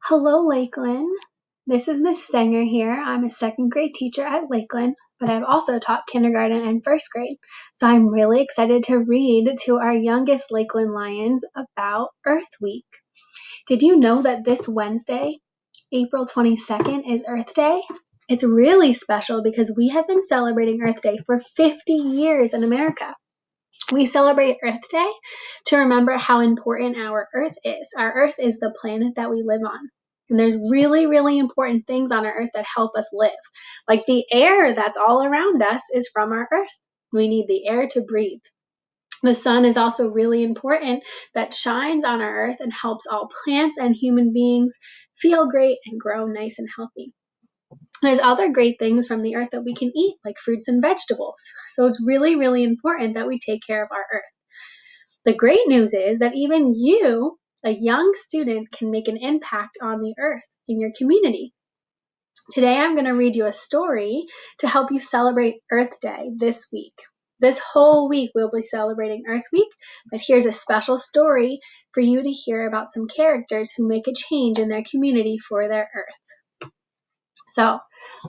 Hello, Lakeland. This is Ms Stenger here. I'm a second grade teacher at Lakeland, but I've also taught kindergarten and first grade. So I'm really excited to read to our youngest Lakeland Lions about Earth Week. Did you know that this Wednesday, April 22nd, is Earth Day? It's really special because we have been celebrating Earth Day for 50 years in America. We celebrate Earth Day to remember how important our Earth is. Our Earth is the planet that we live on. And there's really, really important things on our Earth that help us live. Like the air that's all around us is from our Earth. We need the air to breathe. The sun is also really important that shines on our Earth and helps all plants and human beings feel great and grow nice and healthy. There's other great things from the earth that we can eat, like fruits and vegetables. So it's really, really important that we take care of our earth. The great news is that even you, a young student, can make an impact on the earth in your community. Today, I'm going to read you a story to help you celebrate Earth Day this week. This whole week, we'll be celebrating Earth Week, but here's a special story for you to hear about some characters who make a change in their community for their earth. So,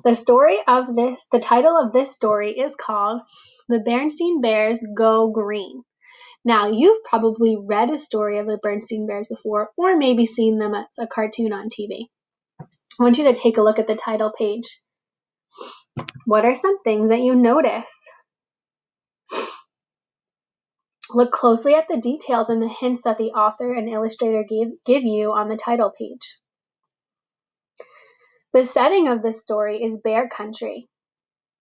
the title of this story is called The Berenstain Bears Go Green. Now, you've probably read a story of the Berenstein Bears before, or maybe seen them as a cartoon on TV. I want you to take a look at the title page. What are some things that you notice? Look closely at the details and the hints that the author and illustrator give you on the title page. The setting of this story is bear country,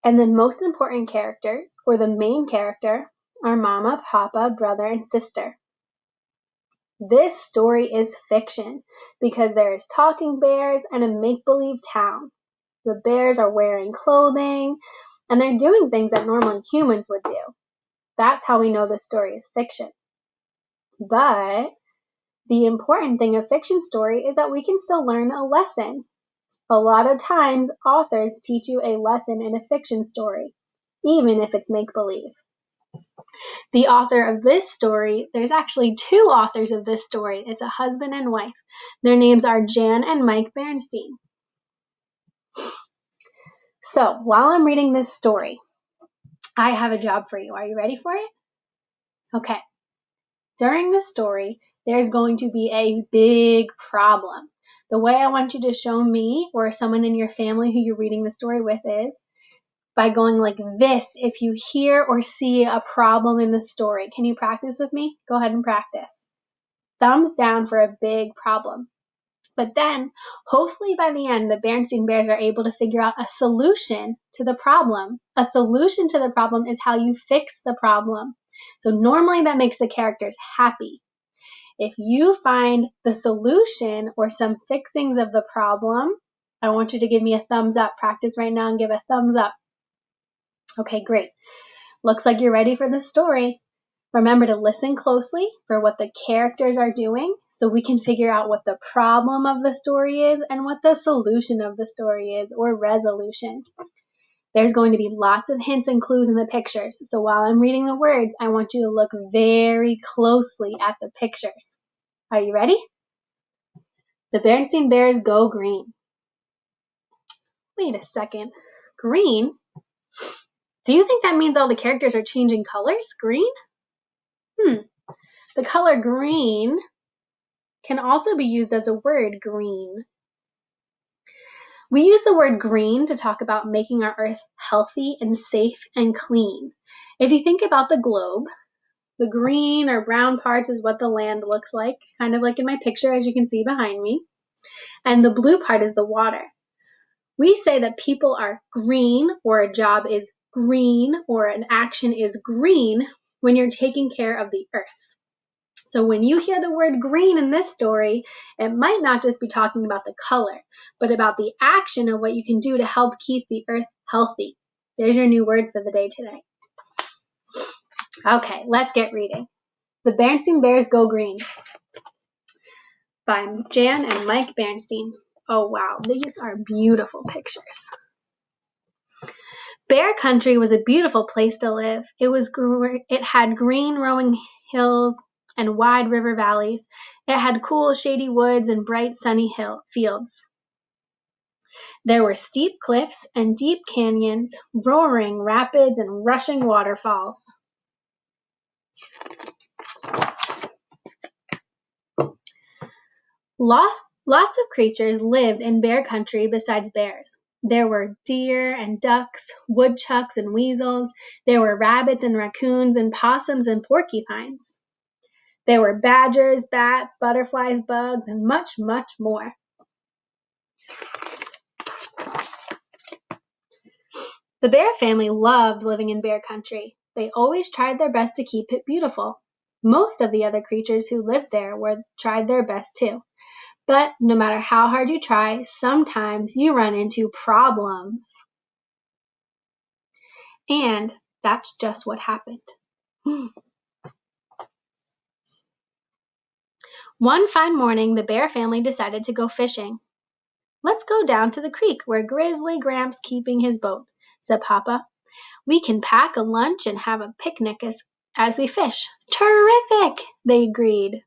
and the most important characters, or the main character, are Mama, Papa, brother, and sister. This story is fiction because there is talking bears and a make-believe town. The bears are wearing clothing and they're doing things that normally humans would do. That's how we know the story is fiction. But the important thing of fiction story is that we can still learn a lesson. A lot of times authors teach you a lesson in a fiction story, even if it's make-believe. The author of this story, there's actually two authors of this story. It's a husband and wife. Their names are Jan and Mike Berenstein. So while I'm reading this story, I have a job for you. Are you ready for it? Okay. During the story, there's going to be a big problem. The way I want you to show me or someone in your family who you're reading the story with is by going like this if you hear or see a problem in the story. Can you practice with me? Go ahead and practice. Thumbs down for a big problem. But then, hopefully by the end, the Berenstein Bears are able to figure out a solution to the problem. A solution to the problem is how you fix the problem. So normally that makes the characters happy. If you find the solution or some fixings of the problem, I want you to give me a thumbs up. Practice right now and give a thumbs up. Okay, great. Looks like you're ready for the story. Remember to listen closely for what the characters are doing so we can figure out what the problem of the story is and what the solution of the story is, or resolution. There's going to be lots of hints and clues in the pictures, so while I'm reading the words, I want you to look very closely at the pictures. Are you ready? The Berenstein Bears Go Green. Wait a second. Green? Do you think that means all the characters are changing colors? Green? The color green can also be used as a word, green. We use the word green to talk about making our earth healthy and safe and clean. If you think about the globe, the green or brown parts is what the land looks like, kind of like in my picture as you can see behind me. And the blue part is the water. We say that people are green, or a job is green, or an action is green when you're taking care of the earth. So when you hear the word green in this story, it might not just be talking about the color, but about the action of what you can do to help keep the earth healthy. There's your new word for the day today. Okay, let's get reading. The Berenstein Bears Go Green by Jan and Mike Berenstein. Oh wow, these are beautiful pictures. Bear country was a beautiful place to live. It had green rolling hills and wide river valleys. It had cool, shady woods and bright, sunny fields. There were steep cliffs and deep canyons, roaring rapids and rushing waterfalls. Lots of creatures lived in bear country besides bears. There were deer and ducks, woodchucks and weasels. There were rabbits and raccoons and possums and porcupines. There were badgers, bats, butterflies, bugs, and much, much more. The bear family loved living in bear country. They always tried their best to keep it beautiful. Most of the other creatures who lived there tried their best too. But no matter how hard you try, sometimes you run into problems. And that's just what happened. One fine morning, the bear family decided to go fishing. "Let's go down to the creek where Grizzly Gramps keeping his boat," said Papa. "We can pack a lunch and have a picnic as we fish." "Terrific," they agreed.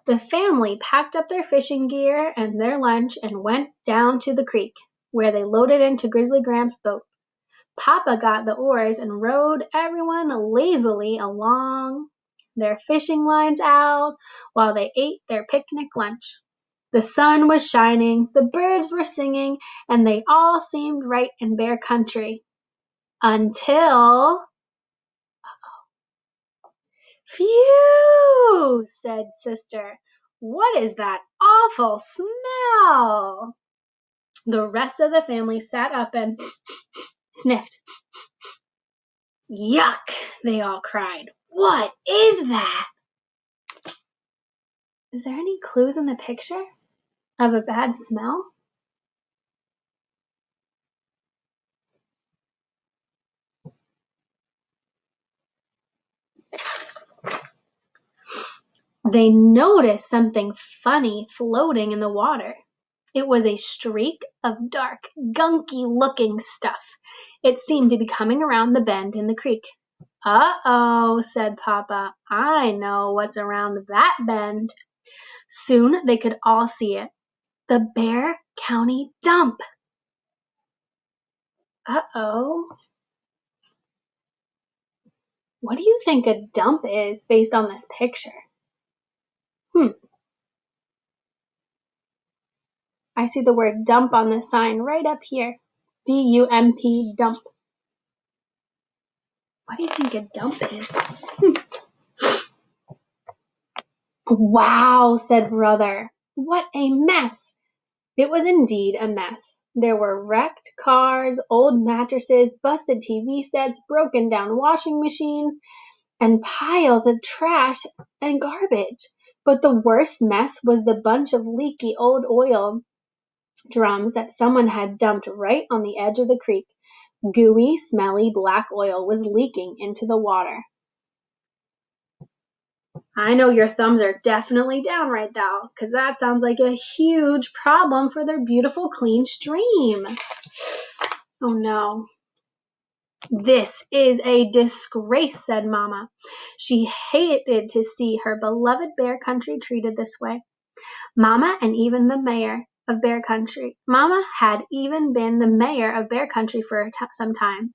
The family packed up their fishing gear and their lunch and went down to the creek, where they loaded into Grizzly Gramps' boat. Papa got the oars and rowed everyone lazily along, their fishing lines out, while they ate their picnic lunch. The sun was shining, the birds were singing, and they all seemed right in bear country. Until... "Phew!" said Sister. "What is that awful smell?" The rest of the family sat up and sniffed. "Yuck!" they all cried. "What is that?" Is there any clues in the picture of a bad smell? They noticed something funny floating in the water. It was a streak of dark, gunky-looking stuff. It seemed to be coming around the bend in the creek. "Uh-oh," said Papa. "I know what's around that bend." Soon they could all see it. The Bear County dump. Uh-oh. What do you think a dump is based on this picture? I see the word dump on the sign right up here. D-U-M-P, dump. What do you think a dump is? "Wow," said Brother. "What a mess." It was indeed a mess. There were wrecked cars, old mattresses, busted TV sets, broken down washing machines, and piles of trash and garbage. But the worst mess was the bunch of leaky old oil drums that someone had dumped right on the edge of the creek. Gooey, smelly black oil was leaking into the water. I know your thumbs are definitely down right now, because that sounds like a huge problem for their beautiful, clean stream. Oh no. "This is a disgrace," said Mama. She hated to see her beloved bear country treated this way. Mama and even the mayor of bear country. Mama had even been the mayor of bear country for some time.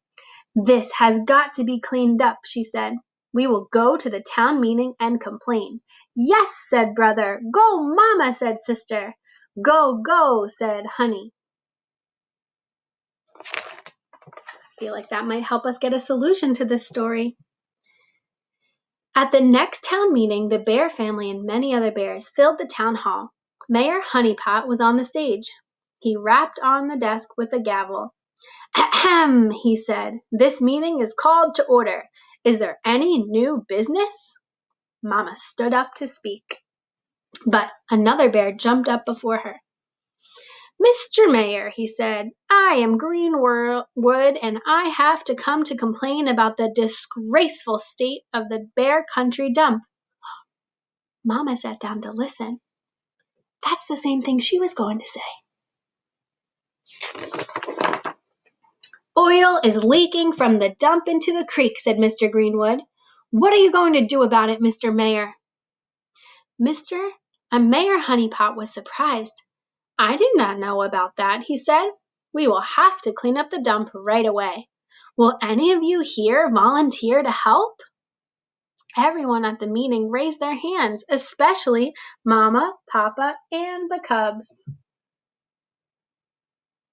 "This has got to be cleaned up," she said. "We will go to the town meeting and complain." "Yes," said Brother. "Go, Mama," said Sister. "Go, go," said Honey. I feel like that might help us get a solution to this story. At the next town meeting, the bear family and many other bears filled the town hall. Mayor Honeypot was on the stage. He rapped on the desk with a gavel. "Ahem," he said. "This meeting is called to order. Is there any new business?" Mama stood up to speak. But another bear jumped up before her. "Mr. Mayor," he said, "I am Greenwood, and I have to come to complain about the disgraceful state of the bear country dump." Mama sat down to listen. That's the same thing she was going to say. Oil is leaking from the dump into the creek, said Mr. Greenwood. What are you going to do about it, Mr. Mayor? Mayor Honeypot was surprised. I did not know about that, he said. We will have to clean up the dump right away. Will any of you here volunteer to help? Everyone at the meeting raised their hands, especially Mama, Papa, and the cubs.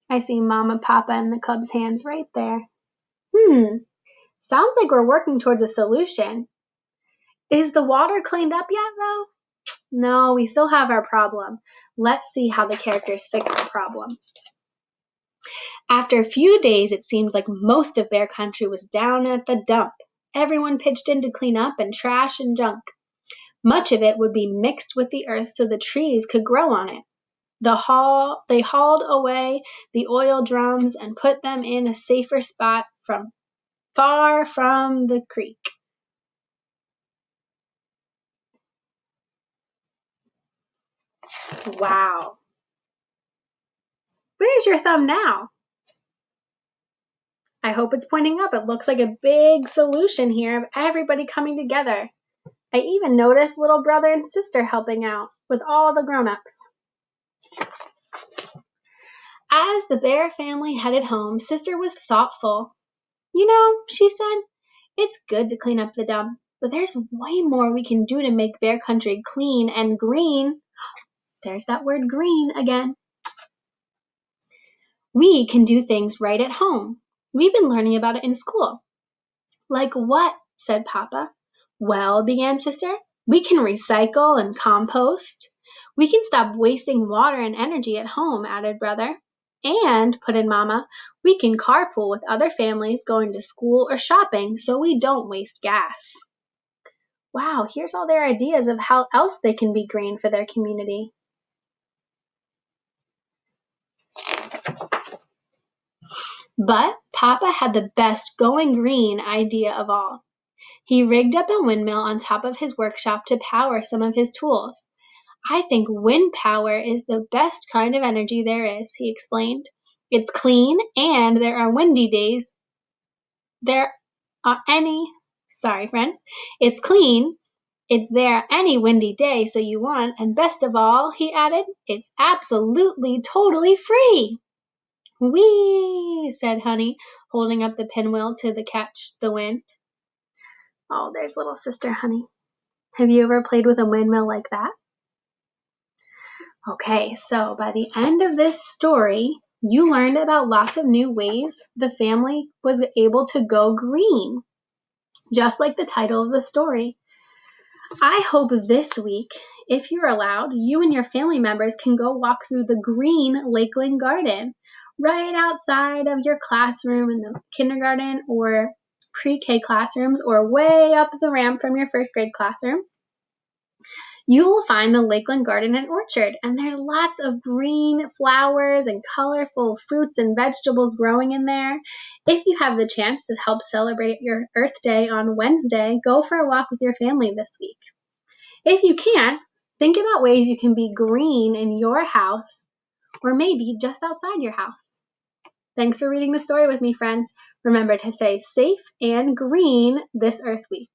I see Mama, Papa, and the cubs' hands right there. Sounds like we're working towards a solution. Is the water cleaned up yet, though? No, we still have our problem. Let's see how the characters fix the problem. After a few days, it seemed like most of Bear Country was down at the dump. Everyone pitched in to clean up and trash and junk. Much of it would be mixed with the earth so the trees could grow on it. They hauled away the oil drums and put them in a safer spot far from the creek. Wow. Where's your thumb now? I hope it's pointing up. It looks like a big solution here of everybody coming together. I even noticed little brother and sister helping out with all the grown-ups. As the Bear family headed home, Sister was thoughtful. You know, she said, it's good to clean up the dump, but there's way more we can do to make Bear Country clean and green. There's that word green again. We can do things right at home. We've been learning about it in school. Like what? Said Papa. Well, began Sister, we can recycle and compost. We can stop wasting water and energy at home, added Brother. And, put in Mama, we can carpool with other families going to school or shopping so we don't waste gas. Wow, here's all their ideas of how else they can be green for their community. But Papa had the best going green idea of all. He rigged up a windmill on top of his workshop to power some of his tools. I think wind power is the best kind of energy there is, he explained. It's clean and there are windy days. It's clean. It's there any windy day so you want, and best of all, he added, it's absolutely, totally free. Whee, said Honey, holding up the pinwheel to catch the wind. Oh, there's little sister Honey. Have you ever played with a windmill like that? Okay, so by the end of this story, you learned about lots of new ways the family was able to go green, just like the title of the story. I hope this week, if you're allowed, you and your family members can go walk through the green Lakeland Garden right outside of your classroom in the kindergarten or pre-K classrooms or way up the ramp from your first grade classrooms. You will find the Lakeland Garden and Orchard, and there's lots of green flowers and colorful fruits and vegetables growing in there. If you have the chance to help celebrate your Earth Day on Wednesday, go for a walk with your family this week. If you can't, think about ways you can be green in your house or maybe just outside your house. Thanks for reading the story with me, friends. Remember to stay safe and green this Earth Week.